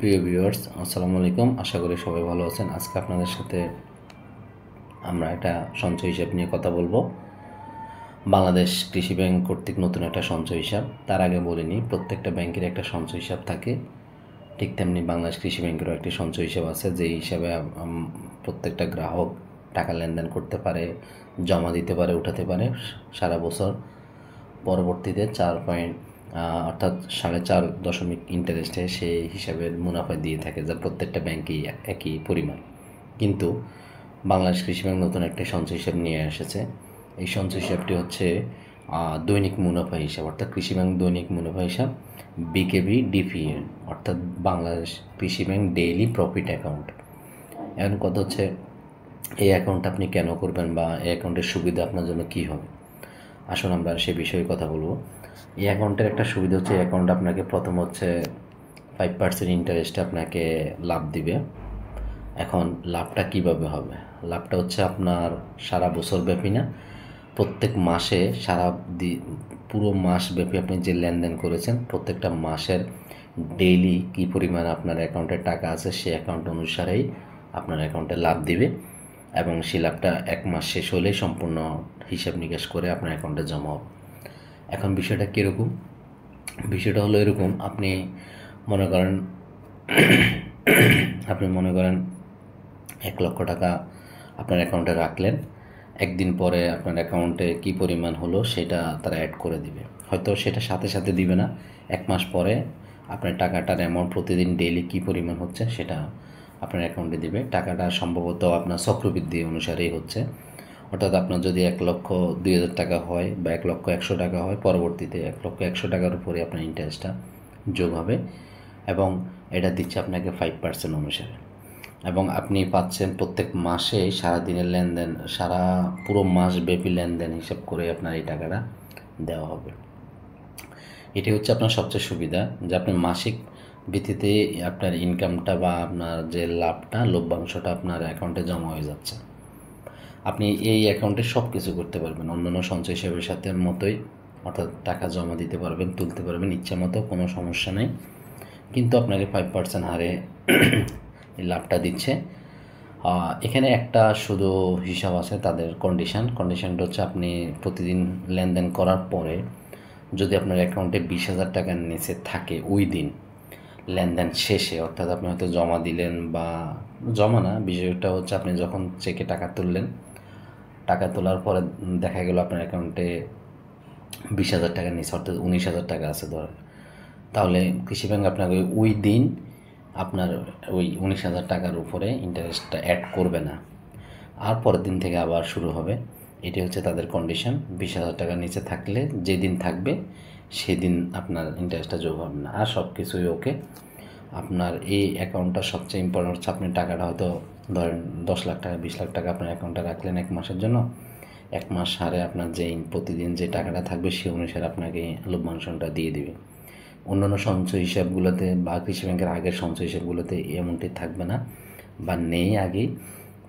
প্রিয় ভিউয়ার্স, আসসালামু আলাইকুম। আশা করি সবাই ভালো আছেন। আজকে আপনাদের সাথে আমরা একটা সঞ্চয় হিসাব নিয়ে কথা বলবো। বাংলাদেশ কৃষি ব্যাংক কর্তৃক নতুন একটা সঞ্চয় হিসাব। তার আগে বলে নিই, প্রত্যেকটা ব্যাংকের একটা সঞ্চয় হিসাব থাকে, ঠিক তেমনি বাংলাদেশ কৃষি ব্যাংকেরও একটি সঞ্চয় হিসাব আছে, যেই হিসাবে প্রত্যেকটা গ্রাহক টাকা লেনদেন করতে পারে, জমা দিতে পারে, উঠাতে পারে সারা বছর। পরবর্তীতে 4 পয়েন্ট অর্থাৎ 4.5% ইন্টারেস্টে সেই হিসাবের মুনাফা দিয়ে থাকে, যা প্রত্যেকটা ব্যাংকেই একই পরিমাণ। কিন্তু বাংলাদেশ কৃষি ব্যাংক নতুন একটা সঞ্চয় হিসাব নিয়ে এসেছে। এই সঞ্চয় হিসাবটি হচ্ছে দৈনিক মুনাফা হিসাব, অর্থাৎ কৃষি ব্যাংক দৈনিক মুনাফা হিসাব, বিকেবি ডিপিএ, অর্থাৎ বাংলাদেশ কৃষি ব্যাংক ডেইলি প্রফিট অ্যাকাউন্ট। এখন কথা হচ্ছে, এই অ্যাকাউন্ট আপনি কেন করবেন বা এই অ্যাকাউন্টের সুবিধা আপনার জন্য কী হবে। আসুন আমরা সে বিষয়ে কথা বলবো। এই অ্যাকাউন্টের একটা সুবিধা হচ্ছে, এই অ্যাকাউন্ট আপনাকে প্রথম হচ্ছে 5% ইন্টারেস্টে আপনাকে লাভ দিবে। এখন লাভটা কিভাবে হবে? লাভটা হচ্ছে আপনার সারা বছর ব্যাপী না, প্রত্যেক মাসে পুরো মাস ব্যাপী আপনি যে লেনদেন করেছেন, প্রত্যেকটা মাসের ডেইলি কী পরিমাণ আপনার অ্যাকাউন্টে টাকা আছে, সেই অ্যাকাউন্ট অনুসারেই আপনার অ্যাকাউন্টে লাভ দিবে এবং সেই লাভটা 1 মাস শেষ হলেই সম্পূর্ণ হিসাব নিকাশ করে আপনার অ্যাকাউন্টে জমা হবে। এখন বিষয়টা কীরকম? বিষয়টা হলো এরকম, আপনি মনে করেন 1 লক্ষ টাকা আপনার অ্যাকাউন্টে রাখলেন। একদিন পরে আপনার অ্যাকাউন্টে কী পরিমাণ হলো সেটা তারা অ্যাড করে দিবে। হয়তো সেটা সাথে সাথে দিবে না, 1 মাস পরে আপনার টাকাটার অ্যামাউন্ট প্রতিদিন ডেইলি কী পরিমাণ হচ্ছে সেটা আপনার অ্যাকাউন্টে দিবে। টাকাটা সম্ভবত আপনার চক্রবৃদ্ধি অনুসারেই হচ্ছে, অর্থাৎ আপনার যদি 1,02,000 টাকা হয় বা 1,01,000 টাকা হয়, পরবর্তীতে 1,01,000 টাকার উপরে আপনার ইন্টারেস্টটা যোগ হবে এবং এটা দিচ্ছে আপনাকে 5% অনুসারে। এবং আপনি পাচ্ছেন প্রত্যেক মাসে সারাদিনের লেনদেন, পুরো মাস ব্যাপী লেনদেন হিসাব করে আপনার এই টাকাটা দেওয়া হবে। এটি হচ্ছে আপনার সবচেয়ে সুবিধা, যে আপনি মাসিক ভিত্তিতে আপনার ইনকামটা বা আপনার যে লাভটা, লভ্যাংশটা আপনার অ্যাকাউন্টে জমা হয়ে যাচ্ছে। আপনি এই অ্যাকাউন্টে সব কিছু করতে পারবেন অন্যান্য সঞ্চয় হিসাবের সাথে মতোই, অর্থাৎ টাকা জমা দিতে পারবেন, তুলতে পারবেন ইচ্ছা মতো, কোনো সমস্যা নেই। কিন্তু আপনাকে 5% হারে এই লাভটা দিচ্ছে। এখানে একটা শুধু হিসাব আছে, তাদের কন্ডিশনটা হচ্ছে, আপনি প্রতিদিন লেনদেন করার পরে যদি আপনার অ্যাকাউন্টে 20,000 টাকার নিচে থাকে ওই দিন লেনদেন শেষে, অর্থাৎ আপনি হয়তো জমা দিলেন বা জমা না, বিষয়টা হচ্ছে আপনি যখন চেকে টাকা তুললেন, টাকা তোলার পরে দেখা গেল আপনার অ্যাকাউন্টে 20,000 টাকার নিচে, অর্থাৎ 19,000 টাকা আছে ধরেন, তাহলে কৃষি ব্যাংক আপনাকে ওই দিন আপনার ওই 19,000 টাকার উপরে ইন্টারেস্টটা অ্যাড করবে না, আর পরের দিন থেকে আবার শুরু হবে। এটি হচ্ছে তাদের কন্ডিশন। 20,000 টাকার নিচে থাকলে যেদিন থাকবে সেদিন আপনার ইন্টারেস্টটা যোগ হবে না, আর সব কিছুই ওকে। আপনার এই অ্যাকাউন্টটা সবচেয়ে ইম্পর্টেন্ট হচ্ছে, আপনি টাকাটা হয়তো ধরেন 10 লাখ টাকা 20 লাখ টাকা আপনার অ্যাকাউন্টে রাখলেন 1 মাসের জন্য। 1 মাস হারে আপনার প্রতিদিন যে টাকাটা থাকবে সে অনুসারে আপনাকে লভ্যাংশটা দিয়ে দিবে। অন্যান্য সঞ্চয় হিসাবগুলোতে বা কৃষি ব্যাংকের আগের সঞ্চয় হিসাবগুলোতে এমনটি থাকবে না বা নেই আগেই।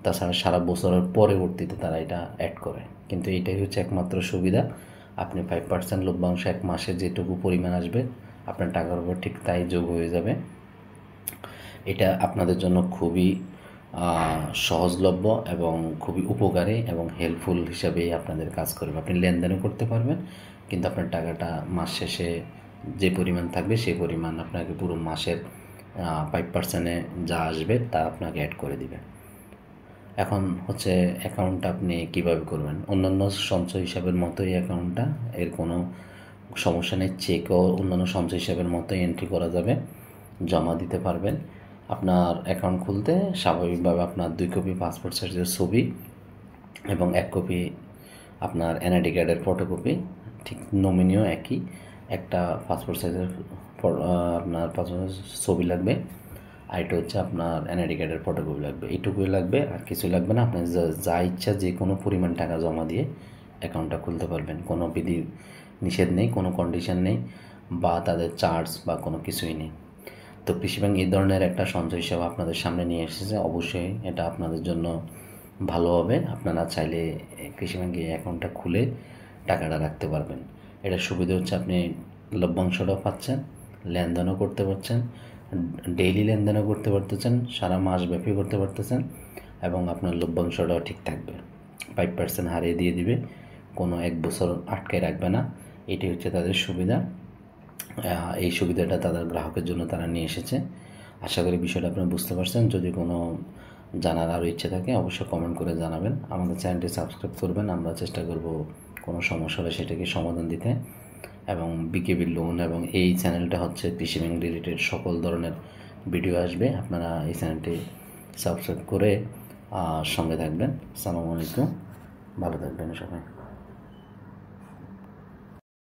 তাছাড়া সারা বছরের পরবর্তীতে তারা এটা অ্যাড করে, কিন্তু এটাই হচ্ছে একমাত্র সুবিধা। আপনি 5% লভ্যাংশ 1 মাসে যেটুকু পরিমাণ আসবে আপনার টাকার উপর ঠিক তাই যোগ হয়ে যাবে। এটা আপনাদের জন্য খুবই সহজলভ্য এবং খুবই উপকারী এবং হেল্পফুল হিসাবেই আপনাদের কাজ করবে। আপনি লেনদেনও করতে পারবেন, কিন্তু আপনার টাকাটা মাস শেষে যে পরিমাণ থাকবে সেই পরিমাণ আপনাকে পুরো মাসের 5%-এ যা আসবে তা আপনাকে অ্যাড করে দিবে। এখন হচ্ছে অ্যাকাউন্টটা আপনি কীভাবে করবেন? অন্যান্য সঞ্চয় হিসাবের মতোই অ্যাকাউন্টটা, এর কোনো সমস্যা নেই। চেকও অন্যান্য সঞ্চয় হিসাবের মতোই এন্ট্রি করা যাবে, জমা দিতে পারবেন। আপনার অ্যাকাউন্ট খুলতে স্বাভাবিকভাবে আপনার 2 কপি পাসপোর্ট সাইজের ছবি এবং 1 কপি আপনার এনআইডি কার্ডের ফটোকপি, ঠিক নমিনিও একই, একটা পাসপোর্ট সাইজের আপনার পাসপোর্ট ছবি লাগবে, আর এটা হচ্ছে আপনার এনআইডি কার্ডের ফটোকপি লাগবে। এইটুকুই লাগবে, আর কিছু লাগবে না। আপনি যা ইচ্ছা যে কোনো পরিমাণ টাকা জমা দিয়ে অ্যাকাউন্টটা খুলতে পারবেন, কোনো বিধি নিষেধ নেই, কোনো কন্ডিশন নেই বা তাদের চার্জ বা কোনো কিছুই নেই। তো কৃষি ব্যাংক এই ধরনের একটা সঞ্চয় হিসাব আপনাদের সামনে নিয়ে এসেছে। অবশ্যই এটা আপনাদের জন্য ভালো হবে। আপনারা চাইলে কৃষি ব্যাংকে এই অ্যাকাউন্টটা খুলে টাকাটা রাখতে পারবেন। এটার সুবিধা হচ্ছে আপনি লভ্যাংশটাও পাচ্ছেন, লেনদেনও করতে পারছেন, ডেইলি লেনদেনও করতে পারতেছেন, সারা মাসব্যাপী করতে পারতেছেন এবং আপনার লভ্যাংশটাও ঠিক থাকবে। 5% হারিয়ে দিয়ে দিবে, কোনো 1 বছর আটকে রাখবে না। এটি হচ্ছে তাদের সুবিধা। এই সুবিধাটা তাদের গ্রাহকের জন্য তারা নিয়ে এসেছে। আশা করি বিষয়টা আপনি বুঝতে পারছেন। যদি কোনো জানার আরও ইচ্ছে থাকে অবশ্যই কমেন্ট করে জানাবেন। আমাদের চ্যানেলটি সাবস্ক্রাইব করবেন। আমরা চেষ্টা করব কোনো সমস্যা হলে সেটাকে সমাধান দিতে। এবং বিকেবি লোন এবং এই চ্যানেলটা হচ্ছে কৃষি ব্যাংক রিলেটেড সকল ধরনের ভিডিও আসবে। আপনারা এই চ্যানেলটি সাবস্ক্রাইব করে সঙ্গে থাকবেন। আসসালামু আলাইকুম, ভালো থাকবেন সবাই।